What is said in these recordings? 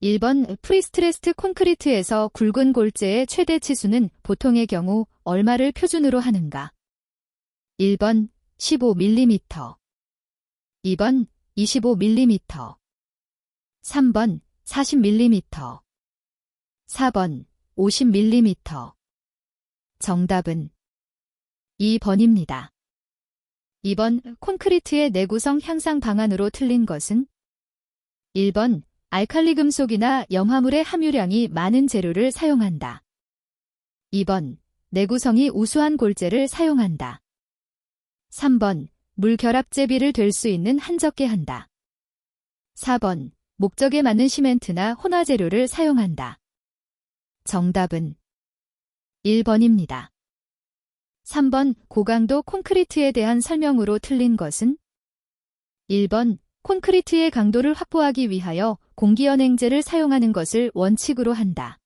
1번 프리스트레스트 콘크리트에서 굵은 골재의 최대 치수는 보통의 경우 얼마를 표준으로 하는가? 1번 15mm, 2번 25mm, 3번 40mm, 4번 50mm. 정답은 2번입니다. 2번 콘크리트의 내구성 향상 방안으로 틀린 것은 1번 알칼리 금속이나 염화물의 함유량이 많은 재료를 사용한다. 2번 내구성이 우수한 골재를 사용한다. 3번 물결합제비를 될 수 있는 한적게 한다. 4번 목적에 맞는 시멘트나 혼화재료를 사용한다. 정답은 1번입니다. 3번 고강도 콘크리트에 대한 설명으로 틀린 것은 1번 콘크리트의 강도를 확보하기 위하여 공기연행제를 사용하는 것을 원칙으로 한다.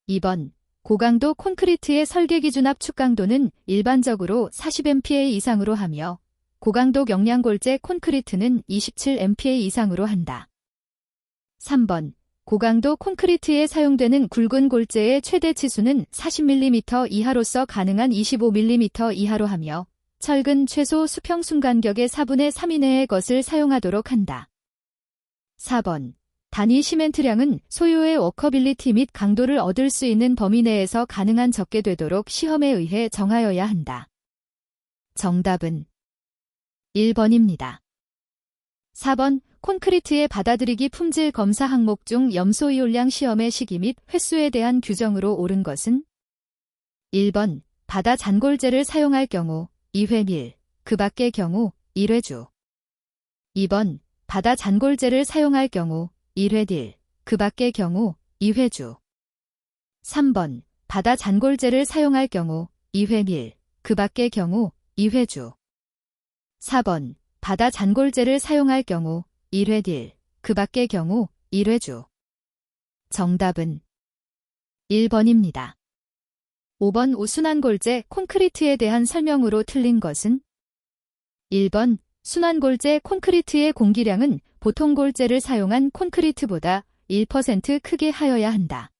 2번 고강도 콘크리트의 설계 기준 압축 강도는 일반적으로 40MPa 이상으로 하며 고강도 경량골재 콘크리트는 27MPa 이상으로 한다. 3번 고강도 콘크리트에 사용되는 굵은 골재의 최대 치수는 40mm 이하로서 가능한 25mm 이하로 하며 철근 최소 수평 순간격의 4분의 3 이내의 것을 사용하도록 한다. 4번 단위 시멘트량은 소요의 워커빌리티 및 강도를 얻을 수 있는 범위 내에서 가능한 적게 되도록 시험에 의해 정하여야 한다. 정답은 1번입니다. 4번 콘크리트의 받아들이기 품질 검사 항목 중 염소이올량 시험의 시기 및 횟수에 대한 규정으로 옳은 것은 1번 바다 잔골재를 사용할 경우 2회 밀, 그 밖의 경우 1회 주. 2번 바다 잔골재를 사용할 경우 1회 딜, 그 밖의 경우 2회 주. 3번 바다 잔골재를 사용할 경우 2회 밀, 그 밖의 경우 2회 주. 4번 바다 잔골재를 사용할 경우 1회 딜, 그 밖의 경우 1회 주. 정답은 1번입니다. 5번 우순환골재 콘크리트에 대한 설명으로 틀린 것은 1번 순환골재 콘크리트의 공기량은 보통 골재를 사용한 콘크리트보다 1% 크게 하여야 한다.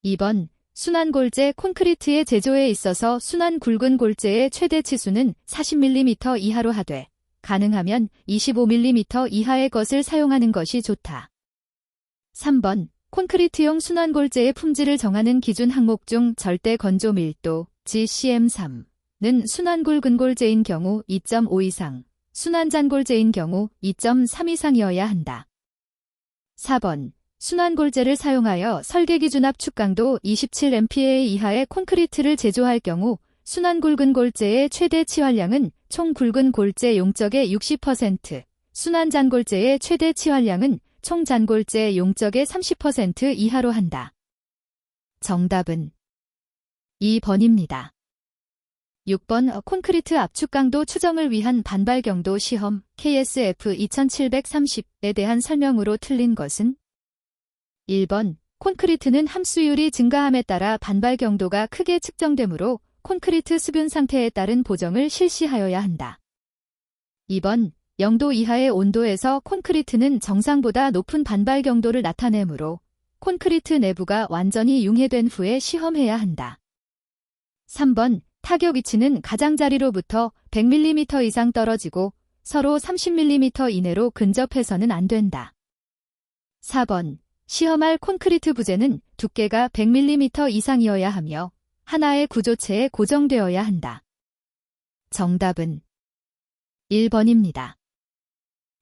2번 순환골재 콘크리트의 제조에 있어서 순환 굵은 골재의 최대 치수는 40mm 이하로 하되 가능하면 25mm 이하의 것을 사용하는 것이 좋다. 3번 콘크리트용 순환골재의 품질을 정하는 기준 항목 중 절대 건조 밀도 GCM3는 순환 굵은 골재인 경우 2.5 이상, 순환 잔골재인 경우 2.3 이상이어야 한다. 4번 순환골재를 사용하여 설계 기준 압축 강도 27MPa 이하의 콘크리트를 제조할 경우 순환 굵은 골재의 최대 치환량은 총 굵은 골재 용적의 60%, 순환 잔골재의 최대 치환량은 총 잔골재 용적의 30% 이하로 한다. 정답은 2번입니다. 6번 콘크리트 압축 강도 추정을 위한 반발 경도 시험 KSF 2730에 대한 설명으로 틀린 것은 1번 콘크리트는 함수율이 증가함에 따라 반발 경도가 크게 측정되므로 콘크리트 수분 상태에 따른 보정을 실시하여야 한다. 2번 0도 이하의 온도에서 콘크리트는 정상보다 높은 반발 경도를 나타내므로 콘크리트 내부가 완전히 융해된 후에 시험해야 한다. 3번 타격 위치는 가장자리로부터 100mm 이상 떨어지고 서로 30mm 이내로 근접해서는 안 된다. 4번 시험할 콘크리트 부재는 두께가 100mm 이상이어야 하며 하나의 구조체에 고정되어야 한다. 정답은 1번입니다.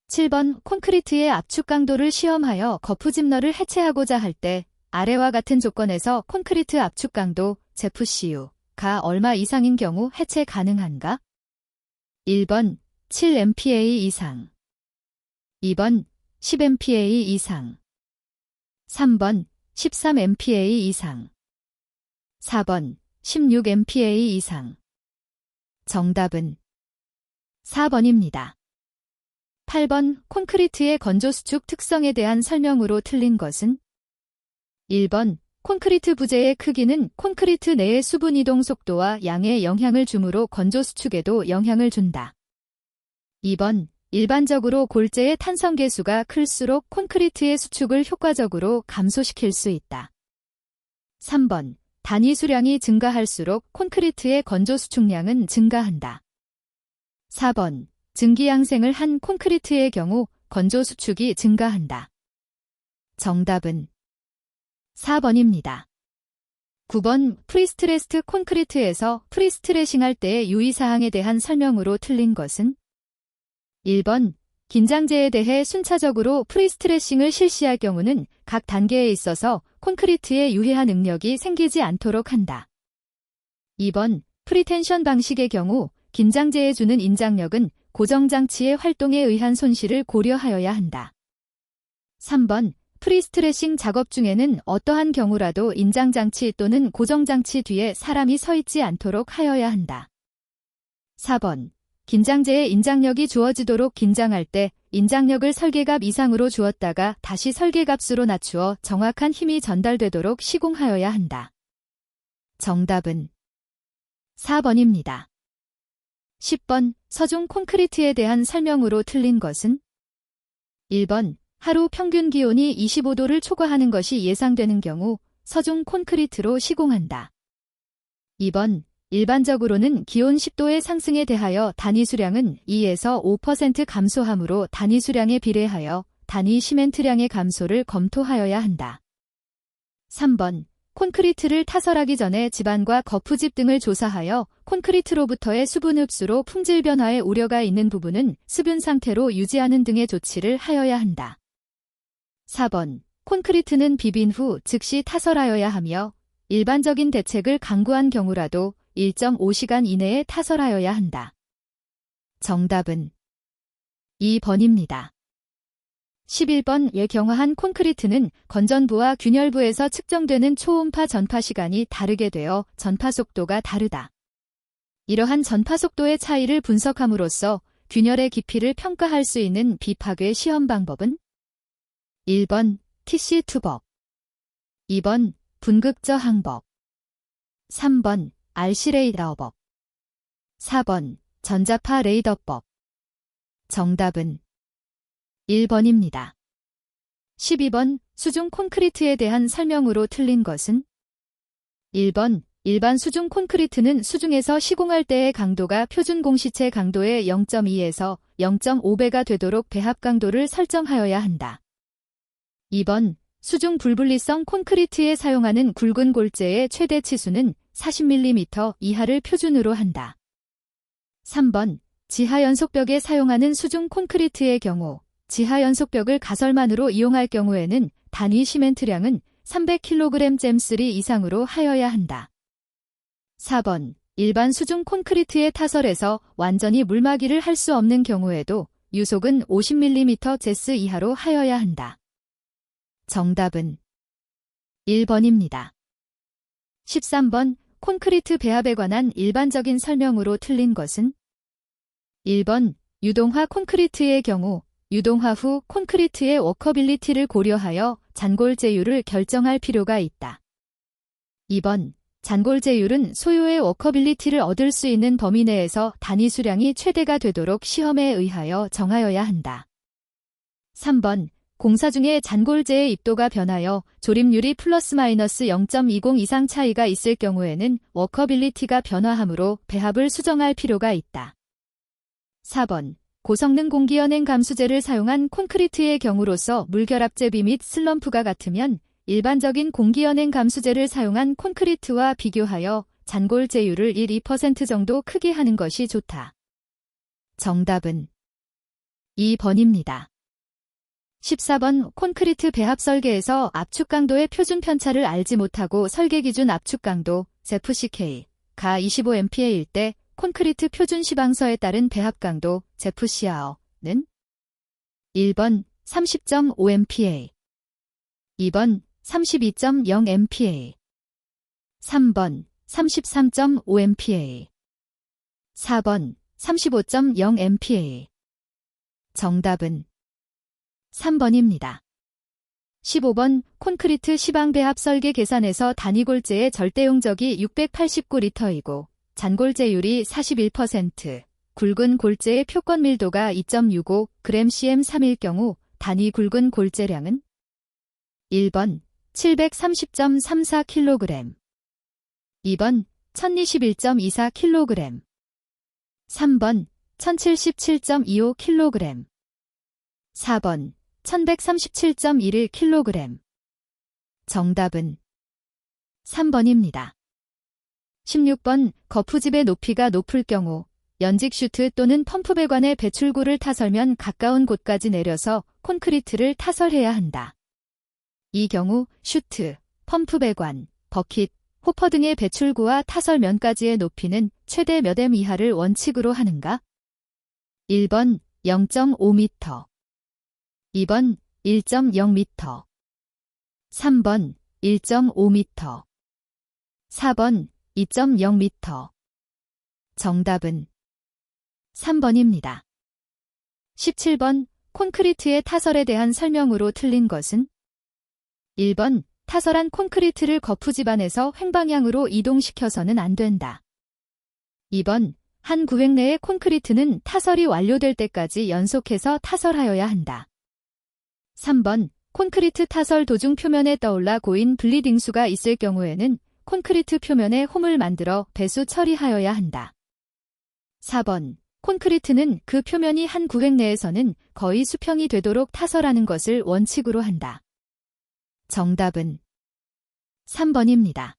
7번 콘크리트의 압축 강도를 시험하여 거푸집너를 해체하고자 할 때 아래와 같은 조건에서 콘크리트 압축 강도 ZFCU가 얼마 이상인 경우 해체 가능한가? 1번 7MPa 이상, 2번 10MPa 이상, 3번 13MPa 이상, 4번 16MPa 이상. 정답은 4번입니다. 8번 콘크리트의 건조수축 특성에 대한 설명으로 틀린 것은 1번 콘크리트 부재의 크기는 콘크리트 내의 수분 이동 속도와 양에 영향을 주므로 건조수축에도 영향을 준다. 2번 일반적으로 골재의 탄성 계수가 클수록 콘크리트의 수축을 효과적으로 감소시킬 수 있다. 3번. 단위 수량이 증가할수록 콘크리트의 건조 수축량은 증가한다. 4번. 증기양생을 한 콘크리트의 경우 건조 수축이 증가한다. 정답은 4번입니다. 9번. 프리스트레스트 콘크리트에서 프리스트레싱할 때의 유의사항에 대한 설명으로 틀린 것은? 1번. 긴장제에 대해 순차적으로 프리스트레싱을 실시할 경우는 각 단계에 있어서 콘크리트에 유해한 응력이 생기지 않도록 한다. 2번. 프리텐션 방식의 경우 긴장제에 주는 인장력은 고정장치의 활동에 의한 손실을 고려하여야 한다. 3번. 프리스트레싱 작업 중에는 어떠한 경우라도 인장장치 또는 고정장치 뒤에 사람이 서 있지 않도록 하여야 한다. 4번. 긴장제에 인장력이 주어지도록 긴장할 때 인장력을 설계값 이상으로 주었다가 다시 설계값으로 낮추어 정확한 힘이 전달되도록 시공하여야 한다. 정답은 4번입니다. 10번. 서중 콘크리트에 대한 설명으로 틀린 것은? 1번. 하루 평균 기온이 25도를 초과하는 것이 예상되는 경우 서중 콘크리트로 시공한다. 2번. 일반적으로는 기온 10도의 상승에 대하여 단위 수량은 2에서 5% 감소하므로 단위 수량에 비례하여 단위 시멘트량의 감소를 검토하여야 한다. 3번. 콘크리트를 타설하기 전에 지반과 거푸집 등을 조사하여 콘크리트로부터의 수분 흡수로 품질 변화의 우려가 있는 부분은 수분 상태로 유지하는 등의 조치를 하여야 한다. 4번. 콘크리트는 비빈 후 즉시 타설하여야 하며 일반적인 대책을 강구한 경우라도 1.5시간 이내에 타설하여야 한다. 정답은 2번입니다. 11번. 경화한 콘크리트는 건전부와 균열부에서 측정되는 초음파 전파 시간이 다르게 되어 전파 속도가 다르다. 이러한 전파 속도의 차이를 분석함으로써 균열의 깊이를 평가할 수 있는 비파괴 시험 방법은? 1번. TC 투법 2번. 분극저항법 3번. RC 레이더법 4번. 전자파 레이더법 정답은 1번입니다. 12번. 수중 콘크리트에 대한 설명으로 틀린 것은? 1번. 일반 수중 콘크리트는 수중에서 시공할 때의 강도가 표준 공시체 강도의 0.2에서 0.5배가 되도록 배합 강도를 설정하여야 한다. 2번. 수중 불분리성 콘크리트에 사용하는 굵은 골재의 최대 치수는 40mm 이하를 표준으로 한다. 3번. 지하 연속벽에 사용하는 수중 콘크리트의 경우 지하 연속벽을 가설만으로 이용할 경우에는 단위 시멘트량은 300kg 잼3 이상으로 하여야 한다. 4번. 일반 수중 콘크리트의 타설에서 완전히 물막이를 할 수 없는 경우에도 유속은 50mm 제스 이하로 하여야 한다. 정답은 1번입니다. 13번. 콘크리트 배합에 관한 일반적인 설명으로 틀린 것은? 1번. 유동화 콘크리트의 경우 유동화 후 콘크리트의 워커빌리티를 고려하여 잔골제율을 결정할 필요가 있다. 2번. 잔골제율은 소요의 워커빌리티를 얻을 수 있는 범위 내에서 단위 수량이 최대가 되도록 시험에 의하여 정하여야 한다. 3번. 공사 중에 잔골재의 입도가 변하여 조립률이 플러스 마이너스 0.20 이상 차이가 있을 경우에는 워커빌리티가 변화하므로 배합을 수정할 필요가 있다. 4번. 고성능 공기연행 감수제를 사용한 콘크리트의 경우로서 물결합제비 및 슬럼프가 같으면 일반적인 공기연행 감수제를 사용한 콘크리트와 비교하여 잔골재율을 1-2% 정도 크게 하는 것이 좋다. 정답은 2번입니다. 14번. 콘크리트 배합 설계에서 압축 강도의 표준 편차를 알지 못하고 설계 기준 압축 강도 ZFCK 가 25MPa일 때 콘크리트 표준 시방서에 따른 배합 강도 ZFCR는 1번 30.5MPa 2번 32.0MPa 3번 33.5MPa 4번 35.0MPa 정답은 3번입니다. 15번. 콘크리트 시방 배합 설계 계산에서 단위 골재의 절대용적이 689리터이고 잔골재율이 41%, 굵은 골재의 표권 밀도가 2.65g/cm3일 경우 단위 굵은 골재량은 1번 730.34kg, 2번 1021.24kg, 3번 1077.25kg, 4번 1137.11kg. 정답은 3번입니다. 16번 거푸집의 높이가 높을 경우 연직 슈트 또는 펌프 배관의 배출구를 타설면 가까운 곳까지 내려서 콘크리트를 타설해야 한다. 이 경우 슈트, 펌프 배관, 버킷, 호퍼 등의 배출구와 타설면까지의 높이는 최대 몇 m 이하를 원칙으로 하는가? 1번 0.5m, 2번 1.0m, 3번 1.5m, 4번 2.0m. 정답은 3번입니다. 17번 콘크리트의 타설에 대한 설명으로 틀린 것은 1번 타설한 콘크리트를 거푸집 안에서 횡방향으로 이동시켜서는 안 된다. 2번 한 구획 내의 콘크리트는 타설이 완료될 때까지 연속해서 타설하여야 한다. 3번 콘크리트 타설 도중 표면에 떠올라 고인 블리딩수가 있을 경우에는 콘크리트 표면에 홈을 만들어 배수 처리하여야 한다. 4번 콘크리트는 그 표면이 한 구획 내에서는 거의 수평이 되도록 타설하는 것을 원칙으로 한다. 정답은 3번입니다.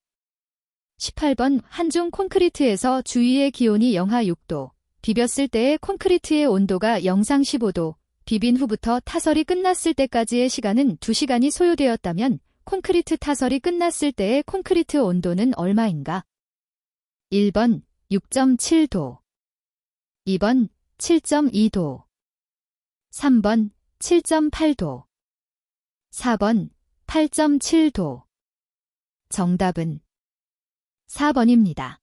18번 한중 콘크리트에서 주위의 기온이 영하 6도, 비볐을 때의 콘크리트의 온도가 영상 15도, 비빈 후부터 타설이 끝났을 때까지의 시간은 2시간이 소요되었다면 콘크리트 타설이 끝났을 때의 콘크리트 온도는 얼마인가? 1번 6.7도, 2번 7.2도, 3번 7.8도, 4번 8.7도. 정답은 4번입니다.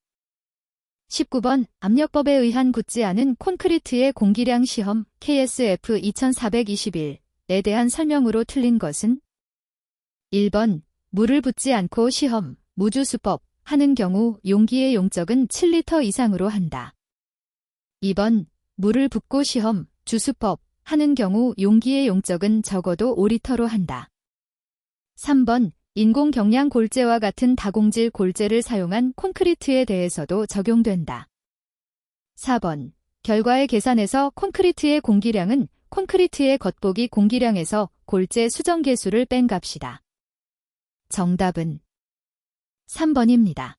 19번 압력법에 의한 굳지 않은 콘크리트의 공기량 시험 KSF 2421에 대한 설명으로 틀린 것은 1번 물을 붓지 않고 시험 무주수법 하는 경우 용기의 용적은 7리터 이상으로 한다. 2번 물을 붓고 시험 주수법 하는 경우 용기의 용적은 적어도 5리터로 한다. 3번 인공 경량 골재와 같은 다공질 골재를 사용한 콘크리트에 대해서도 적용된다. 4번 결과의 계산에서 콘크리트의 공기량은 콘크리트의 겉보기 공기량에서 골재 수정 계수를 뺀 값이다. 정답은 3번입니다.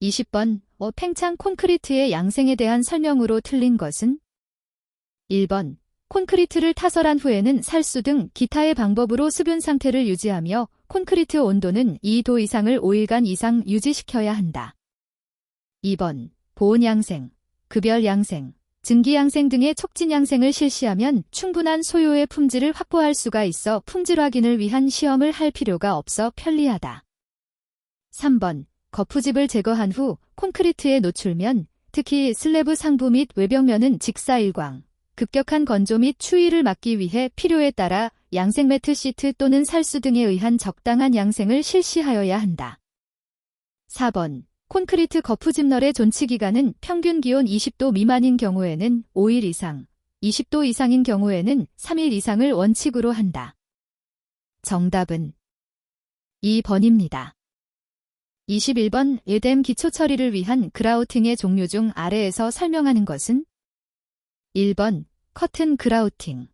20번 팽창 콘크리트의 양생에 대한 설명으로 틀린 것은 1번 콘크리트를 타설한 후에는 살수 등 기타의 방법으로 수분 상태를 유지하며 콘크리트 온도는 2도 이상을 5일간 이상 유지시켜야 한다. 2번 보온 양생, 급열 양생, 증기 양생 등의 촉진 양생을 실시하면 충분한 소요의 품질을 확보할 수가 있어 품질 확인을 위한 시험을 할 필요가 없어 편리하다. 3번 거푸집을 제거한 후 콘크리트에 노출면, 특히 슬래브 상부 및 외벽면은 직사일광, 급격한 건조 및 추위를 막기 위해 필요에 따라 양생 매트 시트 또는 살수 등에 의한 적당한 양생을 실시하여야 한다. 4번 콘크리트 거푸집널의 존치기간은 평균 기온 20도 미만인 경우에는 5일 이상, 20도 이상인 경우에는 3일 이상을 원칙으로 한다. 정답은 2번입니다. 21번 에덴 기초 처리를 위한 그라우팅의 종류 중 아래에서 설명하는 것은 1번 커튼 그라우팅,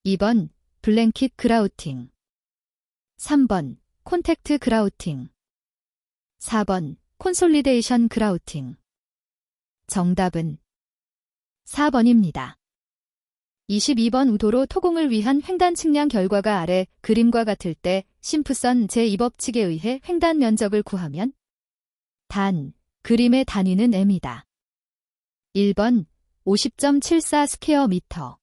2번 블랭킷 그라우팅, 3번 콘택트 그라우팅, 4번 콘솔리데이션 그라우팅. 정답은 4번입니다. 22번 우도로 토공을 위한 횡단 측량 결과가 아래 그림과 같을 때 심프선 제2법칙에 의해 횡단 면적을 구하면 단, 그림의 단위는 m이다. 1번 50.74 스퀘어 미터,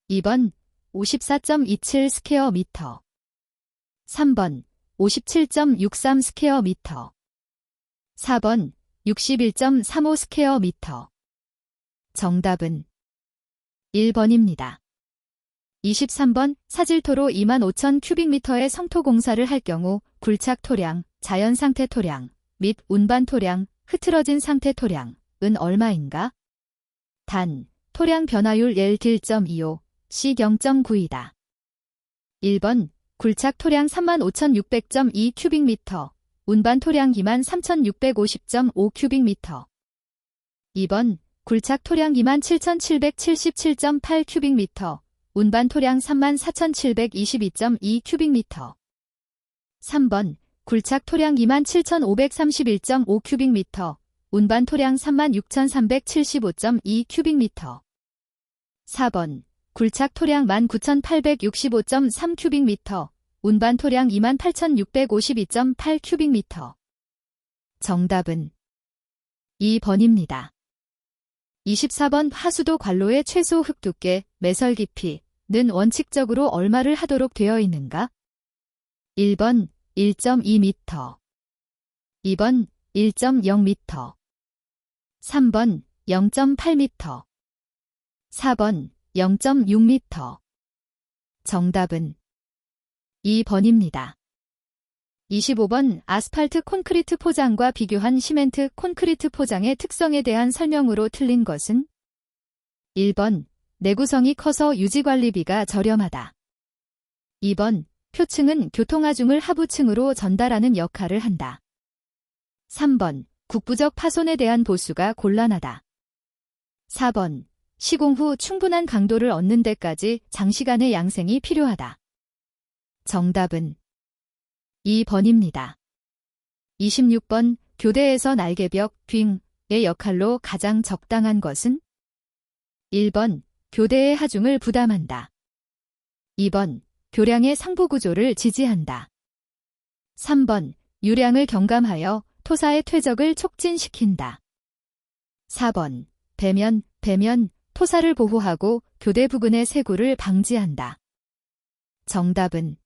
2번 54.27 스퀘어 미터, 3번 57.63 스퀘어 미터, 4번 61.35 스퀘어 미터. 정답은 1번입니다. 23번 사질토로 25,000 큐빅미터의 성토 공사를 할 경우 굴착 토량, 자연 상태 토량 및 운반 토량, 흐트러진 상태 토량은 얼마인가? 단, 토량 변화율 L 딜.25, C 0.9이다. 1번, 굴착 토량 35,600.2 큐빅미터, 운반 토량 23,650.5 큐빅미터. 2번, 굴착 토량 27,777.8 큐빅미터, 운반 토량 34,722.2 큐빅미터. 3번, 굴착 토량 27,531.5 큐빅미터, 운반 토량 36,375.2 큐빅미터. 4번, 굴착 토량 19,865.3 큐빅미터, 운반 토량 28,652.8 큐빅미터. 정답은 2번입니다. 24번 하수도 관로의 최소 흙 두께, 매설 깊이는 원칙적으로 얼마를 하도록 되어 있는가? 1번 1.2m, 2번 1.0m, 3번 0.8m, 4번 0.6m. 정답은 2번입니다. 25번 아스팔트 콘크리트 포장과 비교한 시멘트 콘크리트 포장의 특성에 대한 설명으로 틀린 것은? 1번 내구성이 커서 유지관리비가 저렴하다. 2번 표층은 교통하중을 하부층으로 전달하는 역할을 한다. 3번 국부적 파손에 대한 보수가 곤란하다. 4번 시공 후 충분한 강도를 얻는 데까지 장시간의 양생이 필요하다. 정답은 2번입니다. 26번 교대에서 날개벽, 빙의 역할로 가장 적당한 것은? 1번 교대의 하중을 부담한다. 2번 교량의 상부구조를 지지한다. 3번 유량을 경감하여 토사의 퇴적을 촉진시킨다. 4번 배면, 토사를 보호하고 교대 부근의 세구를 방지한다. 정답은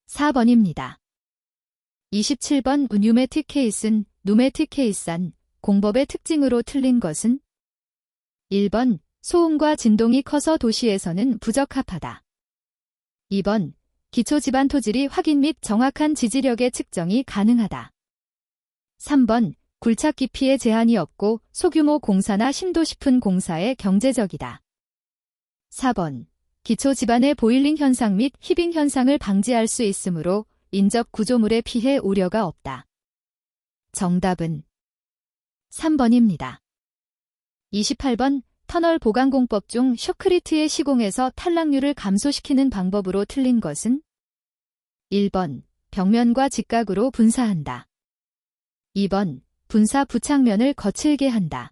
4번입니다. 27번 뉴매틱 케이스는 누매틱 케이스한 공법의 특징으로 틀린 것은? 1번 소음과 진동이 커서 도시에서는 부적합하다. 2번 기초 지반 토질이 확인 및 정확한 지지력의 측정이 가능하다. 3번 굴착 깊이에 제한이 없고 소규모 공사나 심도 깊은 공사에 경제적이다. 4번 기초 지반의 보일링 현상 및 히빙 현상을 방지할 수 있으므로 인접 구조물의 피해 우려가 없다. 정답은 3번입니다. 28번 터널 보강공법 중 쇼크리트의 시공에서 탈락률을 감소시키는 방법으로 틀린 것은? 1번 벽면과 직각으로 분사한다. 2번 분사 부착면을 거칠게 한다.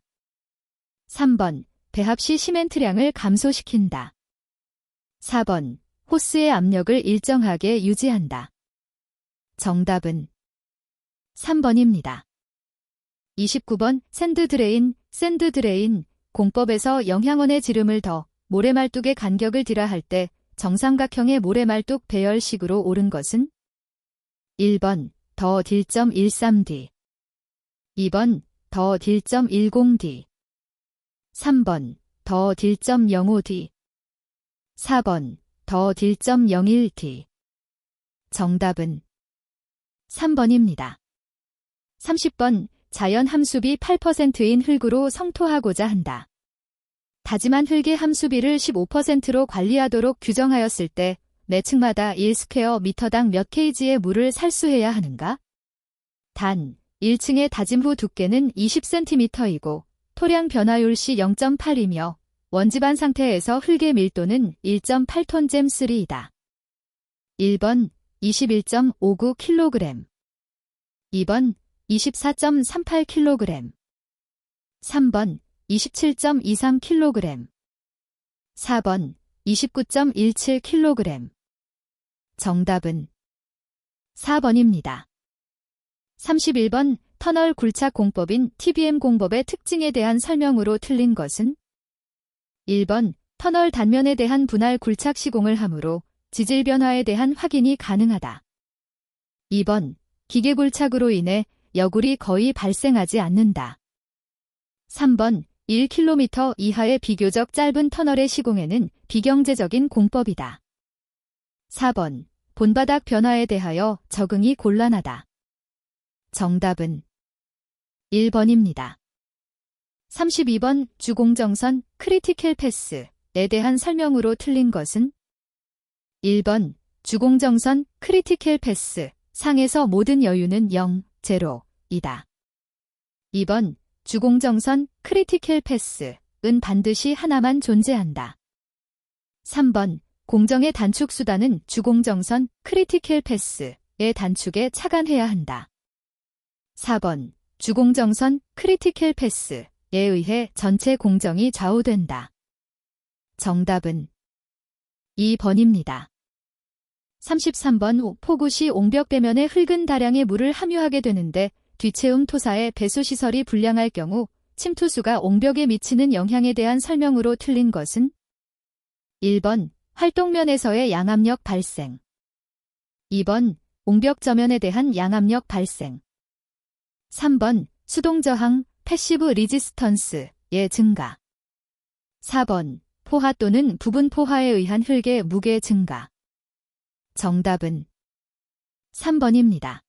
3번 배합 시 시멘트량을 감소시킨다. 4번 호스의 압력을 일정하게 유지한다. 정답은 3번입니다. 29번 샌드 드레인, 공법에서 영향원의 지름을 더 모래말뚝의 간격을 딜하 할 때 정삼각형의 모래말뚝 배열식으로 옳은 것은? 1번 더 딜.13D, 2번 더 딜.10D, 3번 더 딜.05D, 4번 더 딜.01D. 정답은 3번입니다. 30번 자연 함수비 8%인 흙으로 성토하고자 한다. 다짐한 흙의 함수비를 15%로 관리하도록 규정하였을 때 매층마다 1스퀘어미터당 몇 kg의 물을 살수해야 하는가? 단, 1층의 다짐 후 두께는 20cm이고 토량 변화율 시 0.8이며 원지반 상태에서 흙의 밀도는 1.8톤 잼3이다. 1번 21.59kg, 2번 24.38kg, 3번 27.23kg, 4번 29.17kg. 정답은 4번입니다. 31번 터널 굴착 공법인 TBM 공법의 특징에 대한 설명으로 틀린 것은? 1번 터널 단면에 대한 분할 굴착 시공을 하므로 지질 변화에 대한 확인이 가능하다. 2번 기계 굴착으로 인해 여굴이 거의 발생하지 않는다. 3번 1km 이하의 비교적 짧은 터널의 시공에는 비경제적인 공법이다. 4번 본바닥 변화에 대하여 적응이 곤란하다. 정답은 1번입니다. 32번 주공정선 크리티컬 패스에 대한 설명으로 틀린 것은 1번 주공정선 크리티컬 패스 상에서 모든 여유는 0, 0이다. 2번 주공정선 크리티컬 패스은 반드시 하나만 존재한다. 3번 공정의 단축 수단은 주공정선 크리티컬 패스의 단축에 착안해야 한다. 4번 주공정선 크리티컬 패스에 의해 전체 공정이 좌우된다. 정답은 2번입니다. 33번 폭우 시 옹벽배면에 흙은 다량의 물을 함유하게 되는데 뒤채움 토사의 배수시설이 불량할 경우 침투수가 옹벽에 미치는 영향에 대한 설명으로 틀린 것은 1번 활동면에서의 양압력 발생 2번 옹벽 저면에 대한 양압력 발생 3번 수동저항 패시브 리지스턴스의 증가 4번 포화 또는 부분 포화에 의한 흙의 무게 증가 정답은 3번입니다.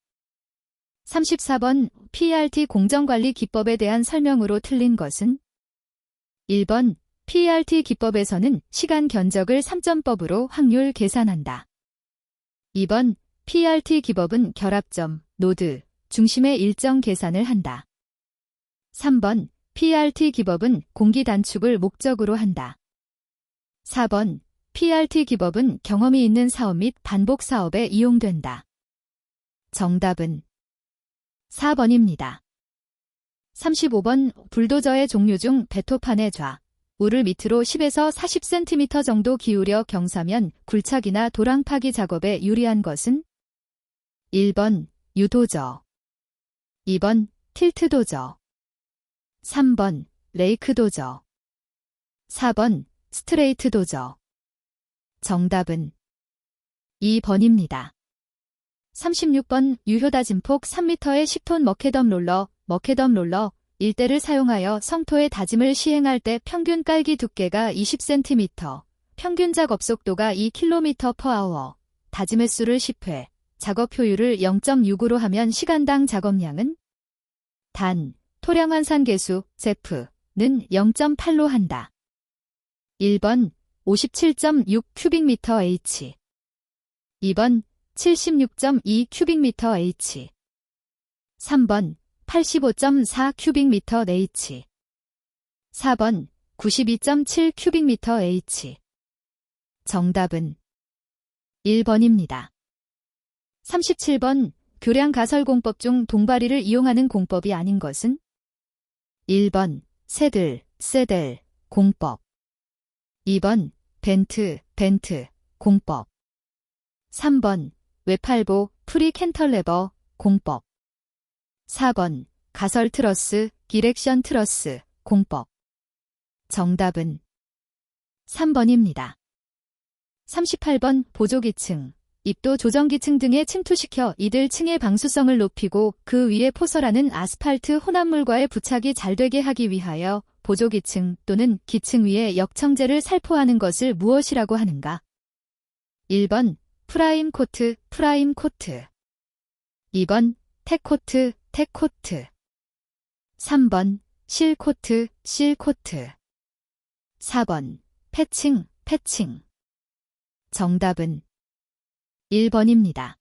34번 PERT 공정관리 기법에 대한 설명으로 틀린 것은 1번 PERT 기법에서는 시간 견적을 3점법으로 확률 계산한다. 2번 PERT 기법은 결합점, 노드, 중심의 일정 계산을 한다. 3번 PERT 기법은 공기 단축을 목적으로 한다. 4번 PERT 기법은 경험이 있는 사업 및 반복 사업에 이용된다. 정답은 4번입니다. 35번 불도저의 종류 중 베토판의 좌우를 밑으로 10에서 40cm 정도 기울여 경사면 굴착이나 도랑 파기 작업에 유리한 것은 1번 유도저 2번 틸트도저 3번 레이크도저 4번 스트레이트도저 정답은 2번입니다. 36번 유효다짐폭 3m의 10톤 머케덤 롤러 일대를 사용하여 성토의 다짐을 시행할 때 평균 깔기 두께가 20cm, 평균 작업 속도가 2km/h, 다짐 횟수를 10회, 작업 효율을 0.65로 하면 시간당 작업량은 단, 토량 환산 계수, 제프는 0.8로 한다. 1번 57.6 큐빅미터 H 2번 76.2 큐빅미터 H 3번 85.4 큐빅미터 H 4번 92.7 큐빅미터 H 정답은 1번입니다. 37번 교량 가설 공법 중 동바리를 이용하는 공법이 아닌 것은 1번 세델 공법 2번 벤트 공법 3번 외팔보 프리 캔털레버 공법 4번 가설 트러스 디렉션 트러스 공법 정답은 3번입니다. 38번 보조기층 입도 조정기층 등에 침투시켜 이들 층의 방수성을 높이고 그 위에 포설하는 아스팔트 혼합물과의 부착이 잘 되게 하기 위하여 보조기층 또는 기층 위에 역청제를 살포하는 것을 무엇이라고 하는가? 1번 프라임 코트 2번 테코트 3번 실코트 4번 패칭 정답은 1번입니다.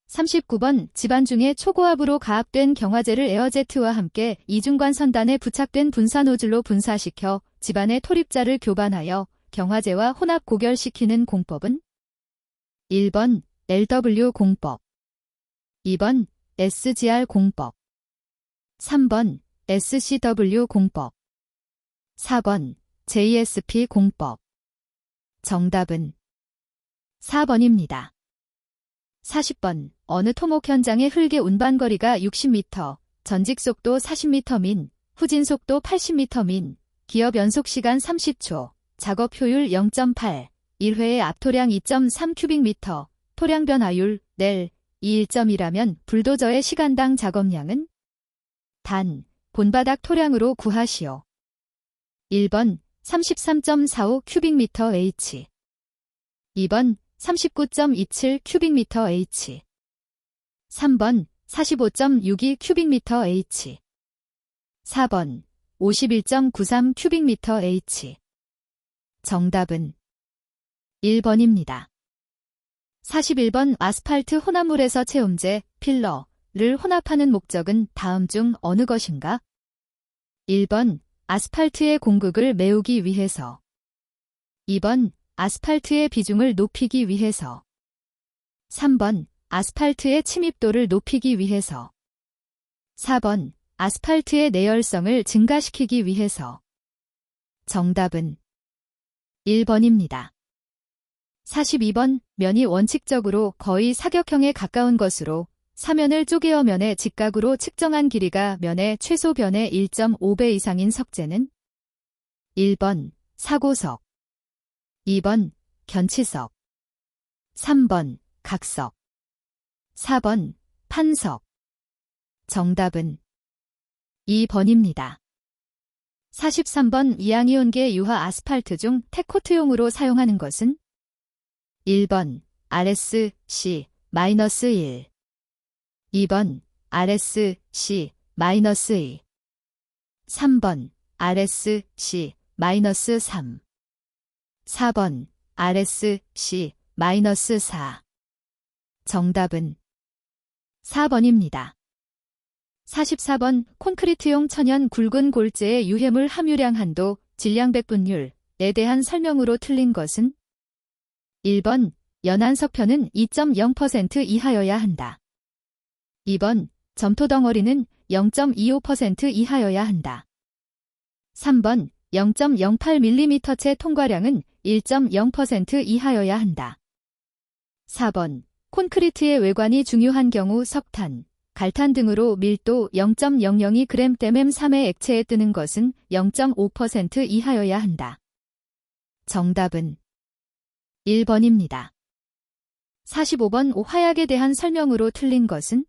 39번 집안 중에 초고압으로 가압된 경화제를 에어제트와 함께 이중관 선단에 부착된 분사 노즐로 분사시켜 집안의 토립자를 교반하여 경화제와 혼합 고결시키는 공법은 1번 LW 공법 2번 SGR 공법 3번 SCW 공법 4번 JSP 공법 정답은 4번입니다. 40번 어느 토목 현장의 흙의 운반거리가 60m, 전직속도 40m 민, 후진속도 80m 민, 기업 연속시간 30초, 작업 효율 0.8, 1회의 압토량 2.3 큐빅미터, 토량 변화율 넬 1.2라면 불도저의 시간당 작업량은 단, 본바닥 토량으로 구하시오. 1번 33.45 큐빅미터 H 2번 39.27 큐빅미터 H 3번 45.62 큐빅미터 H 4번 51.93 큐빅미터 H. 정답은 1번입니다. 41번 아스팔트 혼합물에서 채움제, 필러를 혼합하는 목적은 다음 중 어느 것인가? 1번 아스팔트의 공극을 메우기 위해서. 2번 아스팔트의 비중을 높이기 위해서. 3번 아스팔트의 침입도를 높이기 위해서. 4번 아스팔트의 내열성을 증가시키기 위해서. 정답은 1번입니다. 42번 면이 원칙적으로 거의 사격형에 가까운 것으로 사면을 쪼개어 면의 직각으로 측정한 길이가 면의 최소 변의 1.5배 이상인 석재는 1번 사고석, 2번 견치석, 3번 각석, 4번 판석. 정답은 2번입니다. 43번 이양이온계 유화 아스팔트 중 테코트용으로 사용하는 것은 1번 RSC-1, 2번 RSC-2, 3번 RSC-3, 4번 RSC-4. 정답은 4번입니다. 44번 콘크리트용 천연 굵은 골재의 유해물 함유량 한도, 질량 백분율에 대한 설명으로 틀린 것은 1번 연한석편은 2.0% 이하여야 한다. 2번 점토 덩어리는 0.25% 이하여야 한다. 3번 0.08mm체 통과량은 1.0% 이하여야 한다. 4번 콘크리트의 외관이 중요한 경우 석탄, 갈탄 등으로 밀도 0.002g/m3의 액체에 뜨는 것은 0.5% 이하여야 한다. 정답은 1번입니다. 45번 화약에 대한 설명으로 틀린 것은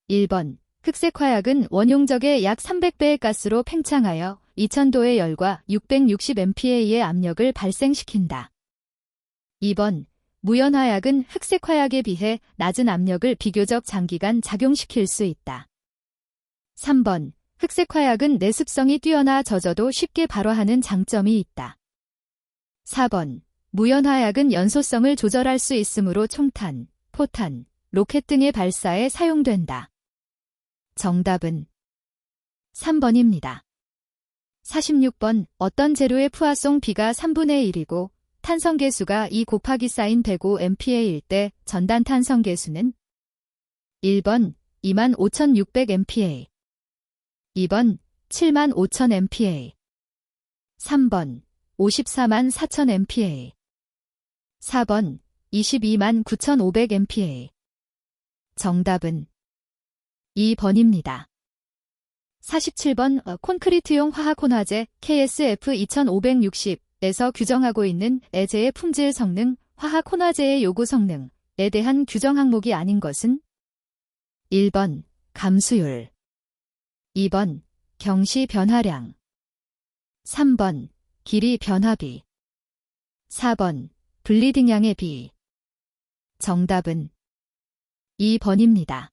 1번 흑색 화약은 원용적의 약 300배의 가스로 팽창하여 2000도의 열과 660MPa의 압력을 발생시킨다. 2번 무연 화약은 흑색 화약에 비해 낮은 압력을 비교적 장기간 작용시킬 수 있다. 3번 흑색 화약은 내습성이 뛰어나 젖어도 쉽게 발화하는 장점이 있다. 4번 무연 화약은 연소성을 조절할 수 있으므로 총탄, 포탄, 로켓 등의 발사에 사용된다. 정답은 3번입니다. 46번 어떤 재료의 푸아송 B가 3분의 1이고 탄성계수가 2 곱하기 사인 105MPa일 때 전단 탄성계수는 1번 25,600MPa, 2번 75,000MPa, 3번 544,000MPa, 4번 229,500MPa. 정답은 2번입니다. 47번 콘크리트용 화학혼화제 KSF 2560에서 규정하고 있는 애제의 품질 성능, 화학혼화제의 요구 성능에 대한 규정 항목이 아닌 것은 1번 감수율, 2번 경시 변화량, 3번 길이 변화비, 4번 블리딩량의 비. 정답은 2번입니다.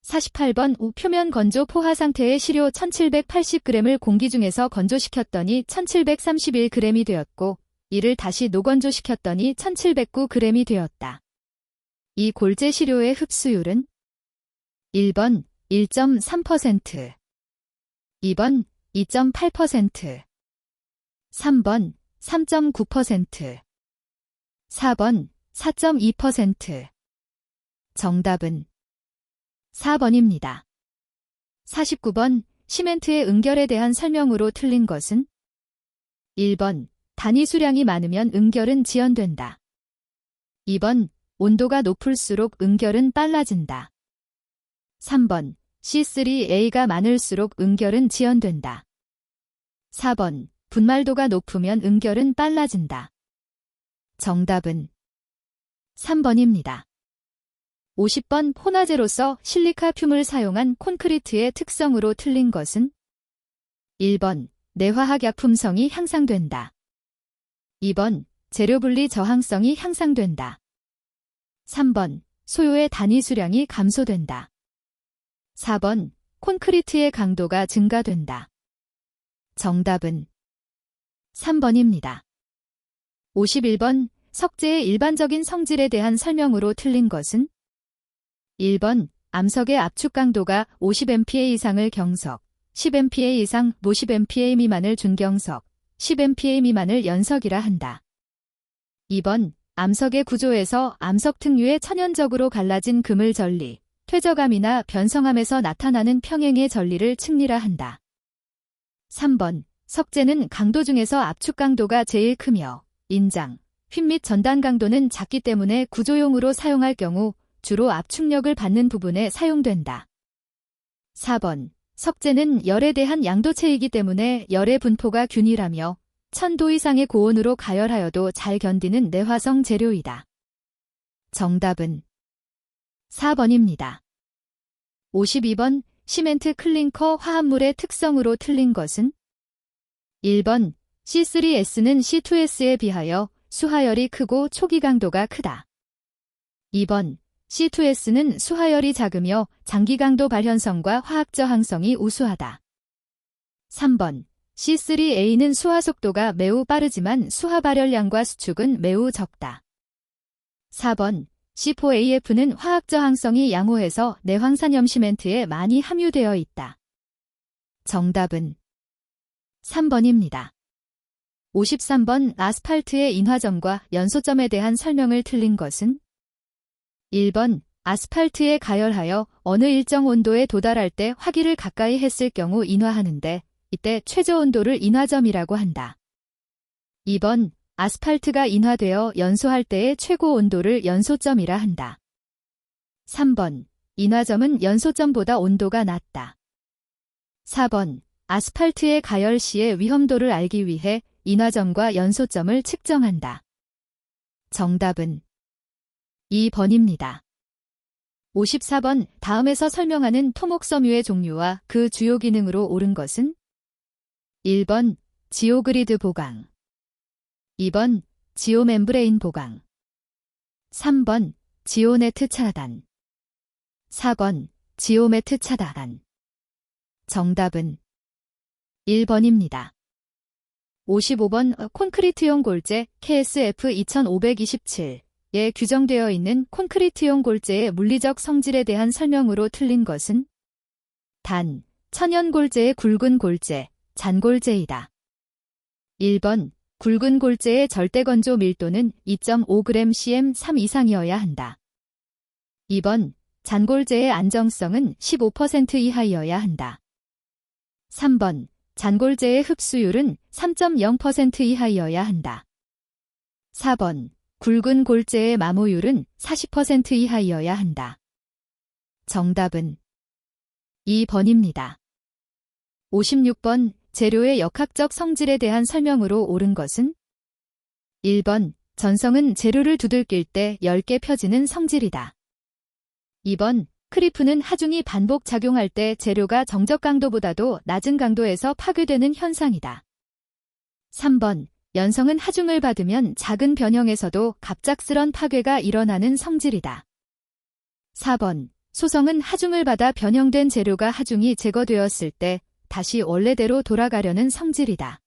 48번 표면 건조 포화 상태의 시료 1780g을 공기 중에서 건조시켰더니 1731g이 되었고 이를 다시 노건조시켰더니 1709g이 되었다. 이 골재 시료의 흡수율은 1번 1.3%, 2번 2.8%, 3번 3.9%, 4번 4.2%. 정답은 4번입니다. 49번 시멘트의 응결에 대한 설명으로 틀린 것은 1번 단위 수량이 많으면 응결은 지연된다. 2번 온도가 높을수록 응결은 빨라진다. 3번 C3A가 많을수록 응결은 지연된다. 4번 분말도가 높으면 응결은 빨라진다. 정답은 3번입니다. 50번 혼화제로서 실리카 듐을 사용한 콘크리트의 특성으로 틀린 것은 1번 내화학 약품성이 향상된다. 2번 재료 분리 저항성이 향상된다. 3번 소요의 단위 수량이 감소된다. 4번 콘크리트의 강도가 증가된다. 정답은 3번입니다. 51번 석재의 일반적인 성질에 대한 설명으로 틀린 것은 1번 암석의 압축 강도가 50MPa 이상을 경석, 10MPa 이상 50MPa 미만을 준경석, 10MPa 미만을 연석이라 한다. 2번 암석의 구조에서 암석 특유의 천연적으로 갈라진 그물 전리, 퇴적암이나 변성암에서 나타나는 평행의 전리를 층리라 한다. 3번 석재는 강도 중에서 압축 강도가 제일 크며 인장, 휨 및 전단 강도는 작기 때문에 구조용으로 사용할 경우 주로 압축력을 받는 부분에 사용된다. 4번 석재는 열에 대한 양도체이기 때문에 열의 분포가 균일하며 1000도 이상의 고온으로 가열하여도 잘 견디는 내화성 재료이다. 정답은 4번입니다. 52번 시멘트 클링커 화합물의 특성으로 틀린 것은 1번 C3S는 C2S에 비하여 수하열이 크고 초기 강도가 크다. 2번 C2S는 수하열이 작으며 장기 강도 발현성과 화학 저항성이 우수하다. 3번 C3A는 수하 속도가 매우 빠르지만 수하 발열량과 수축은 매우 적다. 4번 C4AF는 화학 저항성이 양호해서 내황산염 시멘트에 많이 함유되어 있다. 정답은 3번입니다. 53번 아스팔트의 인화점과 연소점에 대한 설명을 틀린 것은 1번 아스팔트에 가열하여 어느 일정 온도에 도달할 때 화기를 가까이 했을 경우 인화하는데 이때 최저 온도를 인화점이라고 한다. 2번 아스팔트가 인화되어 연소할 때의 최고 온도를 연소점이라 한다. 3번 인화점은 연소점보다 온도가 낮다. 4번 아스팔트의 가열 시의 위험도를 알기 위해 인화점과 연소점을 측정한다. 정답은 2번입니다. 54번 다음에서 설명하는 토목섬유의 종류와 그 주요 기능으로 옳은 것은 1번 지오그리드 보강, 2번 지오멤브레인 보강, 3번 지오네트 차단, 4번 지오매트 차단. 정답은 1번입니다. 55번 콘크리트용 골재 KSF 2527에 규정되어 있는 콘크리트용 골재의 물리적 성질에 대한 설명으로 틀린 것은 단, 천연 골재의 굵은 골재, 잔골재이다. 1번 굵은 골재의 절대 건조 밀도는 2.5g/cm3 이상이어야 한다. 2번 잔골재의 안정성은 15% 이하이어야 한다. 3번 잔골재의 흡수율은 3.0% 이하이어야 한다. 4번 굵은 골재의 마모율은 40% 이하이어야 한다. 정답은 2번입니다. 56번 재료의 역학적 성질에 대한 설명으로 옳은 것은 1번 전성은 재료를 두들길 때 10개 펴지는 성질이다. 2번 크리프는 하중이 반복 작용할 때 재료가 정적 강도보다도 낮은 강도에서 파괴되는 현상이다. 3번 연성은 하중을 받으면 작은 변형에서도 갑작스런 파괴가 일어나는 성질이다. 4번 소성은 하중을 받아 변형된 재료가 하중이 제거되었을 때 다시 원래대로 돌아가려는 성질이다.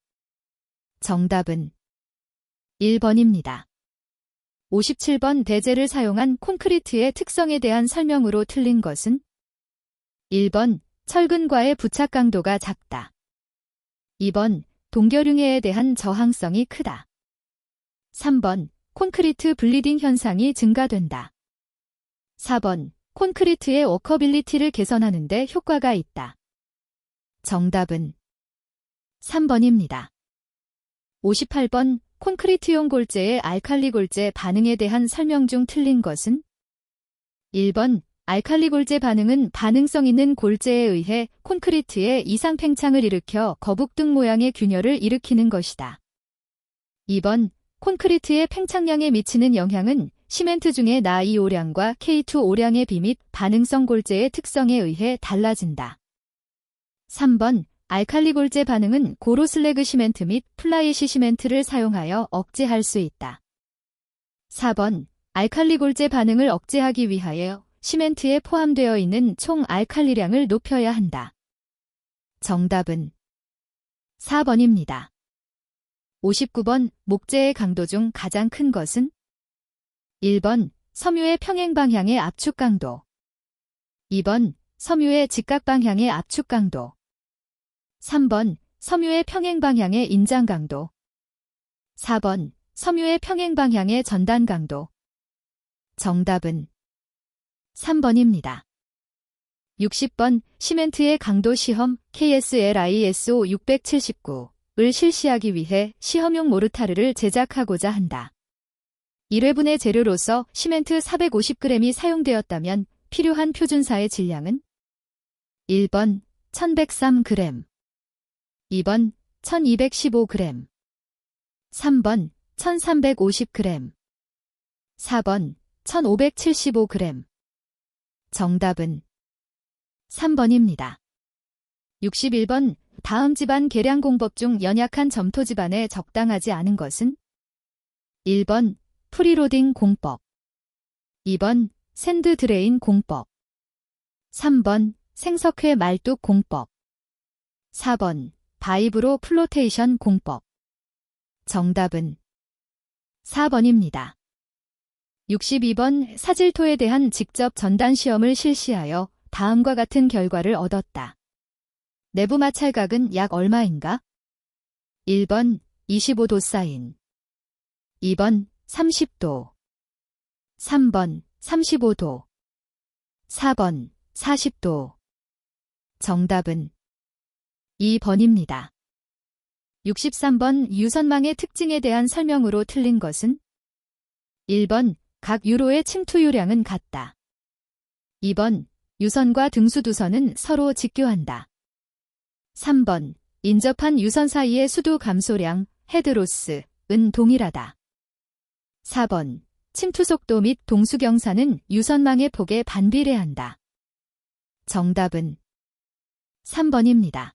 정답은 1번입니다. 57번 대재를 사용한 콘크리트의 특성에 대한 설명으로 틀린 것은 1번 철근과의 부착 강도가 작다. 2번 동결융해에 대한 저항성이 크다. 3번 콘크리트 블리딩 현상이 증가된다. 4번 콘크리트의 워커빌리티를 개선하는 데 효과가 있다. 정답은 3번입니다. 58번 콘크리트용 골재의 알칼리 골재 반응에 대한 설명 중 틀린 것은 1번 알칼리 골재 반응은 반응성 있는 골재에 의해 콘크리트에 이상 팽창을 일으켜 거북등 모양의 균열을 일으키는 것이다. 2번 콘크리트의 팽창량에 미치는 영향은 시멘트 중의 나이오량과 K2오량의 비 및 반응성 골재의 특성에 의해 달라진다. 3번 알칼리 골재 반응은 고로슬래그 시멘트 및 플라이애시 시멘트를 사용하여 억제할 수 있다. 4번 알칼리 골재 반응을 억제하기 위하여 시멘트에 포함되어 있는 총 알칼리량을 높여야 한다. 정답은 4번입니다. 59번 목재의 강도 중 가장 큰 것은? 1번 섬유의 평행 방향의 압축 강도. 2번 섬유의 직각 방향의 압축 강도. 3번 섬유의 평행 방향의 인장 강도. 4번 섬유의 평행 방향의 전단 강도. 정답은 3번입니다. 60번 시멘트의 강도 시험 KSLISO 679을 실시하기 위해 시험용 모르타르를 제작하고자 한다. 1회분의 재료로서 시멘트 450g이 사용되었다면 필요한 표준사의 질량은? 1번 1103g, 2번 1215g, 3번 1350g, 4번 1575g. 정답은 3번입니다. 61번 다음 집안 계량 공법 중 연약한 점토 집안에 적당하지 않은 것은? 1번 프리로딩 공법, 2번 샌드 드레인 공법, 3번 생석회 말뚝 공법, 4번 바이브로 플로테이션 공법. 정답은 4번입니다. 62번 사질토에 대한 직접 전단 시험을 실시하여 다음과 같은 결과를 얻었다. 내부 마찰각은 약 얼마인가? 1번 25도 사인, 2번 30도, 3번 35도, 4번 40도. 정답은 2번입니다. 63번 유선망의 특징에 대한 설명으로 틀린 것은? 1번 각 유로의 침투유량은 같다. 2번 유선과 등수두선은 서로 직교한다. 3번 인접한 유선 사이의 수두 감소량 헤드로스은 동일하다. 4번 침투 속도 및 동수 경사는 유선망의 폭에 반비례한다. 정답은 3번입니다.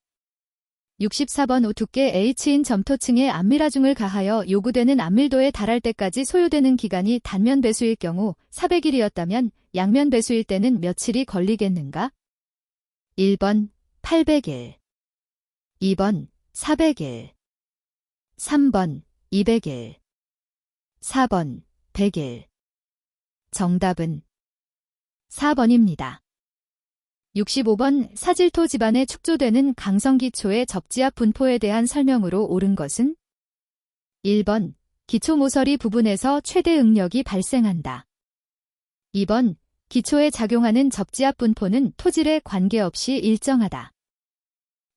64번 두께 H인 점토층에 암밀하중을 가하여 요구되는 암밀도에 달할 때까지 소요되는 기간이 단면 배수일 경우 400일이었다면 양면 배수일 때는 며칠이 걸리겠는가? 1번 800일, 2번 400일, 3번 200일, 4번 100일. 정답은 4번입니다. 65번 사질토 집안에 축조되는 강성기초의 접지압 분포에 대한 설명으로 옳은 것은? 1번 기초 모서리 부분에서 최대 응력이 발생한다. 2번 기초에 작용하는 접지압 분포는 토질에 관계없이 일정하다.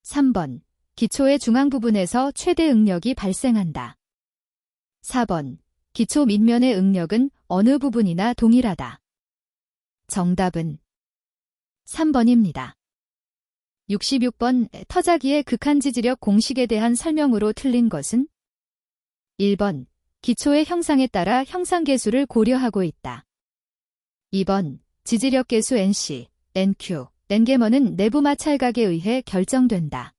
3번 기초의 중앙 부분에서 최대 응력이 발생한다. 4번 기초 밑면의 응력은 어느 부분이나 동일하다. 정답은 3번입니다. 66번 터자기의 극한지지력 공식에 대한 설명으로 틀린 것은? 1번 기초의 형상에 따라 형상계수를 고려하고 있다. 2번 지지력계수 NC, NQ, 랭게머는 내부 마찰각에 의해 결정된다.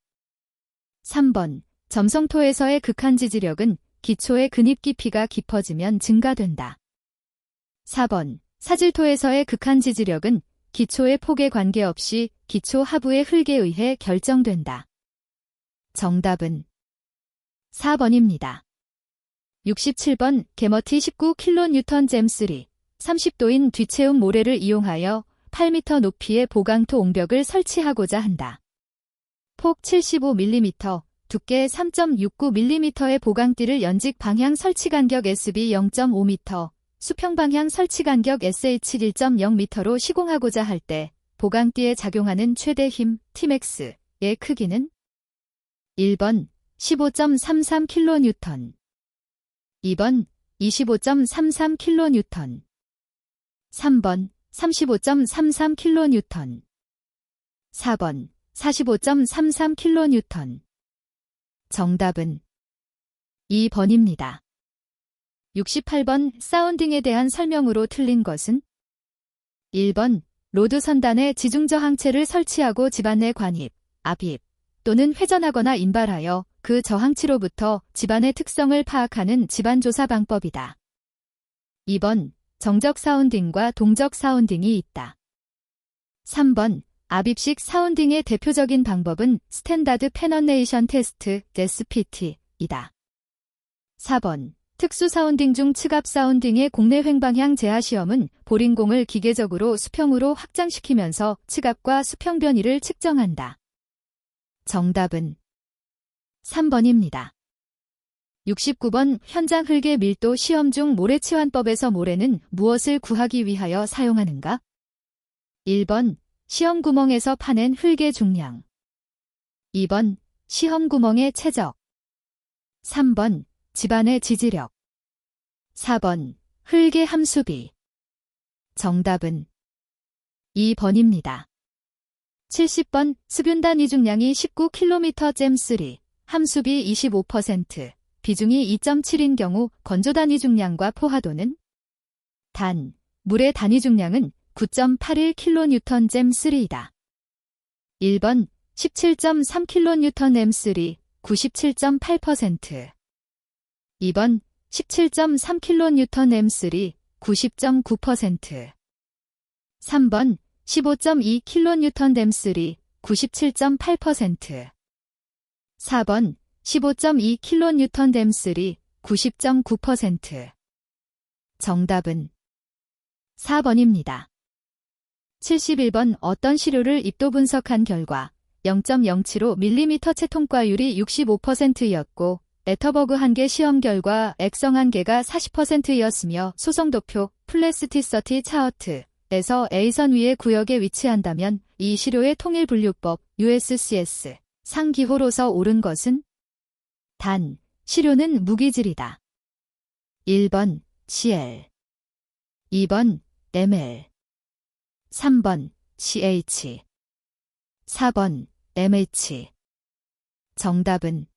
3번 점성토에서의 극한지지력은 기초의 근입 깊이가 깊어지면 증가된다. 4번 사질토에서의 극한지지력은 기초의 폭에 관계없이 기초 하부의 흙에 의해 결정된다. 정답은 4번입니다. 67번 게머티 19kN 잼3 30도인 뒤채움 모래를 이용하여 8m 높이의 보강토 옹벽을 설치하고자 한다. 폭 75mm, 두께 3.69mm의 보강띠를 연직 방향 설치 간격 SB 0.5m, 수평 방향 설치 간격 SH 1.0m로 시공하고자 할 때 보강띠에 작용하는 최대 힘 Tmax의 크기는? 1번 15.33kN, 2번 25.33kN, 3번 35.33kN, 4번 45.33kN. 정답은 2번입니다. 68번 사운딩에 대한 설명으로 틀린 것은? 1번 로드 선단에 지중저항체를 설치하고 집안 내 관입, 압입 또는 회전하거나 인발하여 그 저항치로부터 집안의 특성을 파악하는 집안조사 방법이다. 2번 정적 사운딩과 동적 사운딩이 있다. 3번 압입식 사운딩의 대표적인 방법은 스탠다드 페너네이션 테스트, SPT이다. 4번. 특수 사운딩 중 측압 사운딩의 국내 횡방향 제하 시험은 보링공을 기계적으로 수평으로 확장시키면서 측압과 수평 변이를 측정한다. 정답은 3번입니다. 69번. 현장 흙의 밀도 시험 중 모래치환법에서 모래는 무엇을 구하기 위하여 사용하는가? 1번. 시험 구멍에서 파낸 흙의 중량. 2번. 시험 구멍의 최적. 3번. 집안의 지지력. 4번. 흙의 함수비. 정답은 2번입니다. 70번. 수분 단위 중량이 19kg/3, 함수비 25%, 비중이 2.7인 경우 건조 단위 중량과 포화도는? 단, 물의 단위 중량은 9.81kN/3이다. 1번 17.3kN/3, 97.8%. 2번 17.3kN/3, 90.9%. 3번 15.2kN/3, 97.8%. 4번 15.2kN/3, 90.9%. 정답은 4번입니다. 71번. 어떤 시료를 입도 분석한 결과 0.075mm 채통과율이 65%였고 에터버그 1개 시험 결과 액성 1개가 40%였으며 소성도표 플래스티서티 차어트에서 A선 위의 구역에 위치한다면 이 시료의 통일분류법 USCS 상기호로서 옳은 것은? 단, 시료는 무기질이다. 1번 CL, 2번 ML, 3번 CH, 4번 MH. 정답은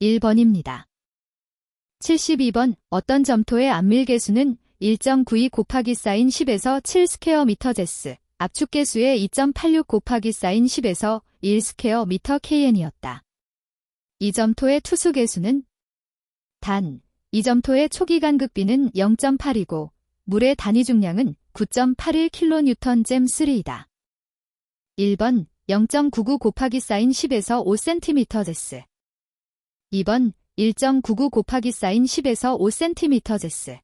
1번입니다. 72번. 어떤 점토의 압밀계수는 1.92 곱하기 사인 10에서 7 스퀘어 미터 제스, 압축계수의 2.86 곱하기 사인 10에서 1 스퀘어 미터 KN이었다. 이 점토의 투수계수는? 단, 이 점토의 초기 간극비는 0.8이고 물의 단위 중량은 9.81kN/3이다. 1번 0.99 곱하기 사인 10에서 5cm 제스. 2번 1.99 곱하기 사인 10에서 5cm 제스.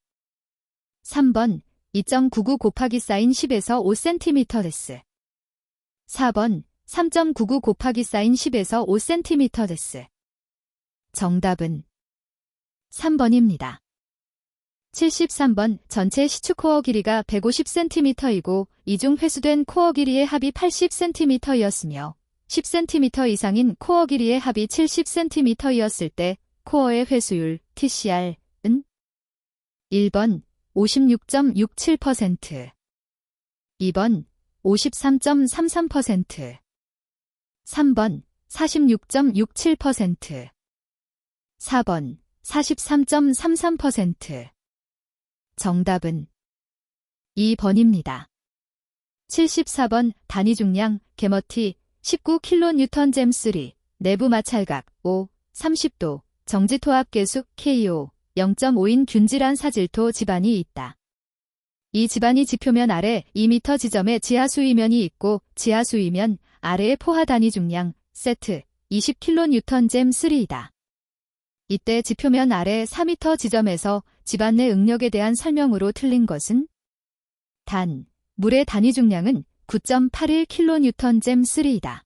3번 2.99 곱하기 사인 10에서 5cm 제스. 4번 3.99 곱하기 사인 10에서 5cm 제스. 정답은 3번입니다. 73번. 전체 시추 코어 길이가 150cm이고 이중 회수된 코어 길이의 합이 80cm였으며 10cm 이상인 코어 길이의 합이 70cm였을 때 코어의 회수율 TCR은? 1번 56.67%, 2번 53.33%, 3번 46.67%, 4번 43.33%. 정답은 2번입니다. 74번. 단위 중량 개머티 19kN/3, 내부 마찰각 5, 30도, 정지토합 계수 KO 0.5인 균질한 사질토 지반이 있다. 이 지반이 지표면 아래 2m 지점에 지하수위면이 있고 지하수위면 아래의 포화 단위 중량 세트 20kN/3이다. 이때 지표면 아래 4m 지점에서 지반 내 응력에 대한 설명으로 틀린 것은? 단, 물의 단위 중량은 9.81kN/3이다.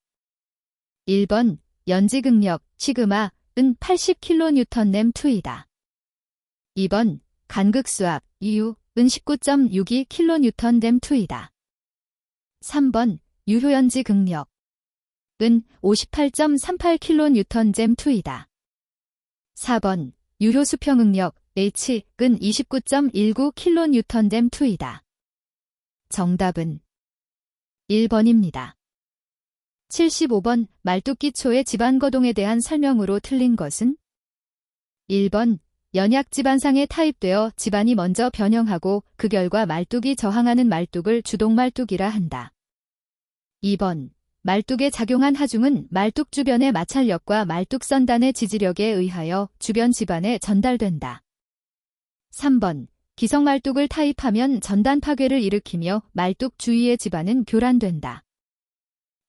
1번 연지극력 시그마은 80kN/2이다. 2번 간극수압 UU은 19.62kN/2이다. 3번 유효연지 극력은 58.38kN/2이다. 4번 유효수평응력 H은 29.19kN/2이다. 정답은 1번입니다. 75번. 말뚝기초의 지반거동에 대한 설명으로 틀린 것은? 1번 연약 지반상에 타입되어 지반이 먼저 변형하고 그 결과 말뚝이 저항하는 말뚝을 주동말뚝이라 한다. 2번 말뚝에 작용한 하중은 말뚝 주변의 마찰력과 말뚝선단의 지지력에 의하여 주변 지반에 전달된다. 3번 기성말뚝을 타입하면 전단 파괴를 일으키며 말뚝 주위의 지반은 교란된다.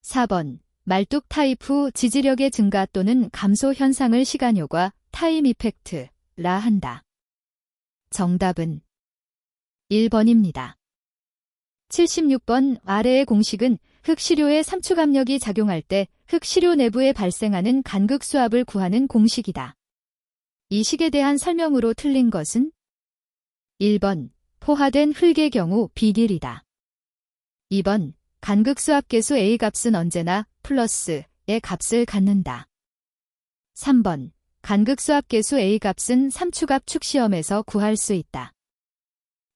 4번. 말뚝 타입 후 지지력의 증가 또는 감소 현상을 시간효과, 타임 이펙트라 한다. 정답은 1번입니다. 76번 아래의 공식은 흑시료의 삼축압력이 작용할 때 흑시료 내부에 발생하는 간극수압을 구하는 공식이다. 이 식에 대한 설명으로 틀린 것은 1번 포화된 흙의 경우 B길이다. 2번 간극수압계수 A 값은 언제나 플러스의 값을 갖는다. 3번 간극수압계수 A 값은 삼축압 축시험에서 구할 수 있다.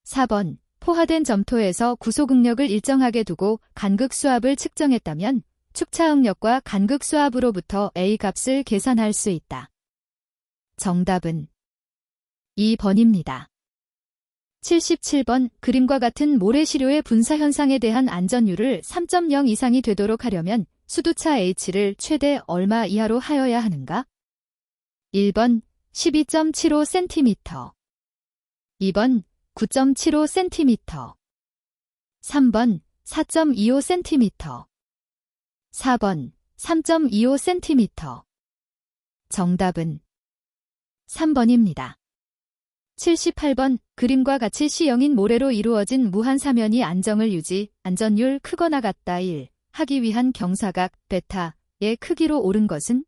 4번 포화된 점토에서 구소극력을 일정하게 두고 간극수압을 측정했다면 축차응력과 간극수압으로부터 A 값을 계산할 수 있다. 정답은 2번입니다. 77번 그림과 같은 모래시료의 분사 현상에 대한 안전율을 3.0 이상이 되도록 하려면 수두차 H를 최대 얼마 이하로 하여야 하는가? 1번 12.75cm 2번 9.75cm 3번 4.25cm 4번 3.25cm 정답은 3번입니다. 78번 그림과 같이 C형인 모래로 이루어진 무한 사면이 안정을 유지, 안전율 크거나 같다 1 하기 위한 경사각 베타의 크기로 옳은 것은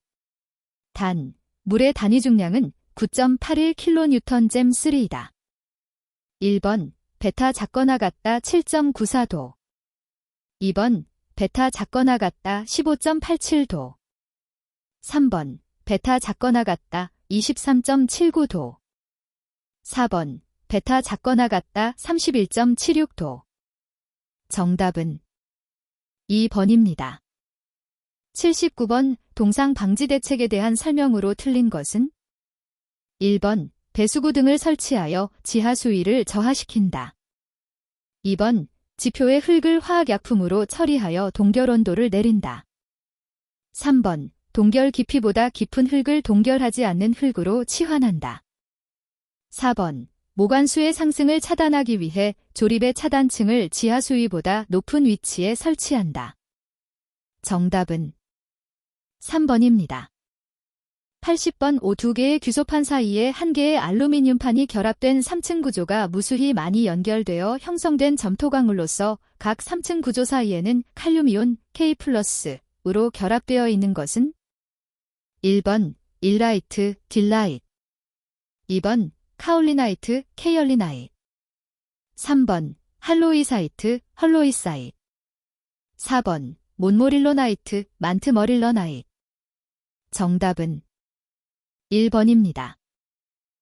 단, 물의 단위 중량은 9.81kNj 3이다. 1번 베타 작거나 같다 7.94도 2번 베타 작거나 같다 15.87도 3번 베타 작거나 같다 23.79도 4번 베타 작거나 같다 31.76도 정답은 2번입니다. 79번 동상 방지 대책에 대한 설명으로 틀린 것은 1번 배수구 등을 설치하여 지하 수위를 저하시킨다. 2번 지표의 흙을 화학약품으로 처리하여 동결 온도를 내린다. 3번 동결 깊이보다 깊은 흙을 동결하지 않는 흙으로 치환한다. 4번 모관수의 상승을 차단하기 위해 조립의 차단층을 지하 수위보다 높은 위치에 설치한다. 정답은 3번입니다. 80번 오 2개의 규소판 사이에 1개의 알루미늄판이 결합된 3층 구조가 무수히 많이 연결되어 형성된 점토광물로서 각 3층 구조 사이에는 칼륨이온 K+으로 결합되어 있는 것은 1번 일라이트, 딜라이트 2번 카올리나이트, 케이얼리나이트 3번 할로이사이트, 헐로이사이트 4번 몬모릴로나이트, 만트머릴러나이트 정답은 1번입니다.